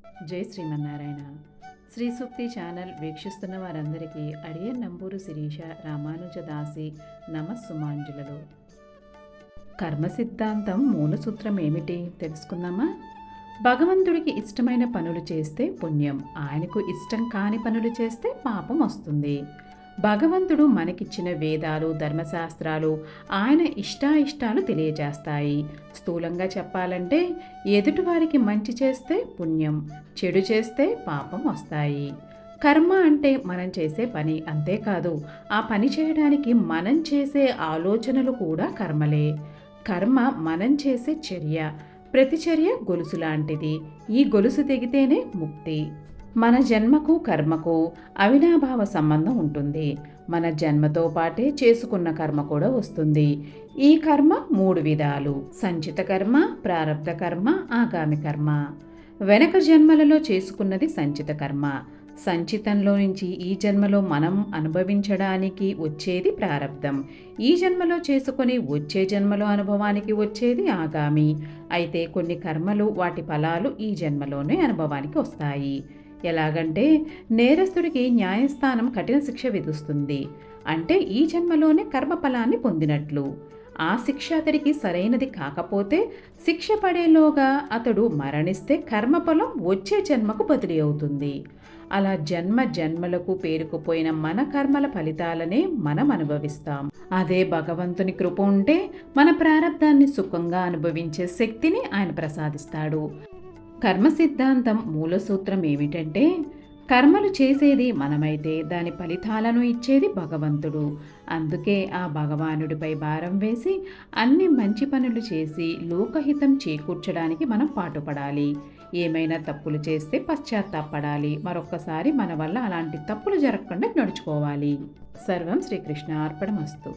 జై శ్రీమన్నారాయణ. శ్రీ సూక్తి ఛానల్ వీక్షిస్తున్న వారందరికీ అడియన్ నంబూరు శిరీష రామానుజదాసి నమస్సుమాంజులలు. కర్మ సిద్ధాంతం మూల సూత్రం ఏమిటి తెలుసుకుందామా? భగవంతుడికి ఇష్టమైన పనులు చేస్తే పుణ్యం, ఆయనకు ఇష్టం కాని పనులు చేస్తే పాపం వస్తుంది. భగవంతుడు మనకిచ్చిన వేదాలు, ధర్మశాస్త్రాలు ఆయన ఇష్టాయిష్టాలు తెలియజేస్తాయి. స్థూలంగా చెప్పాలంటే ఎదుటివారికి మంచి చేస్తే పుణ్యం, చెడు చేస్తే పాపం వస్తాయి. కర్మ అంటే మనం చేసే పని, అంతేకాదు ఆ పని చేయడానికి మనం చేసే ఆలోచనలు కూడా కర్మలే. కర్మ మనం చేసే చర్య, ప్రతి చర్య గొలుసు లాంటిది. ఈ గొలుసు తెగితేనే ముక్తి. మన జన్మకు కర్మకు అవినాభావ సంబంధం ఉంటుంది. మన జన్మతో పాటే చేసుకున్న కర్మ కూడా వస్తుంది. ఈ కర్మ 3 విధాలు: సంచిత కర్మ, ప్రారబ్ధ కర్మ, ఆగామి కర్మ. వెనక జన్మలలో చేసుకున్నది సంచిత కర్మ. సంచితంలో నుంచి ఈ జన్మలో మనం అనుభవించడానికి వచ్చేది ప్రారబ్ధం. ఈ జన్మలో చేసుకొని వచ్చే జన్మలో అనుభవానికి వచ్చేది ఆగామి. అయితే కొన్ని కర్మలు, వాటి ఫలాలు ఈ జన్మలోనే అనుభవానికి వస్తాయి. ఎలాగంటే నేరస్తుడికి న్యాయస్థానం కఠిన శిక్ష విధిస్తుంది. అంటే ఈ జన్మలోనే కర్మఫలాన్ని పొందినట్లు. ఆ శిక్ష అతడికి సరైనది కాకపోతే శిక్ష పడేలోగా అతడు మరణిస్తే కర్మఫలం వచ్చే జన్మకు బదిలీ అవుతుంది. అలా జన్మ జన్మలకు పేరుకుపోయిన మన కర్మల ఫలితాలనే మనం అనుభవిస్తాం. అదే భగవంతుని కృప ఉంటే మన ప్రారబ్ధాన్ని సుఖంగా అనుభవించే శక్తిని ఆయన ప్రసాదిస్తాడు. కర్మ సిద్ధాంతం మూల సూత్రం ఏమిటంటే, కర్మలు చేసేది మనమైతే దాని ఫలితాలను ఇచ్చేది భగవంతుడు. అందుకే ఆ భగవానుడిపై భారం వేసి అన్ని మంచి పనులు చేసి లోకహితం చేకూర్చడానికి మనం పాటుపడాలి. ఏమైనా తప్పులు చేస్తే పశ్చాత్తాపడాలి. మరొక్కసారి మన వల్ల అలాంటి తప్పులు జరగకుండా నడుచుకోవాలి. సర్వం శ్రీకృష్ణ అర్పణమస్తు.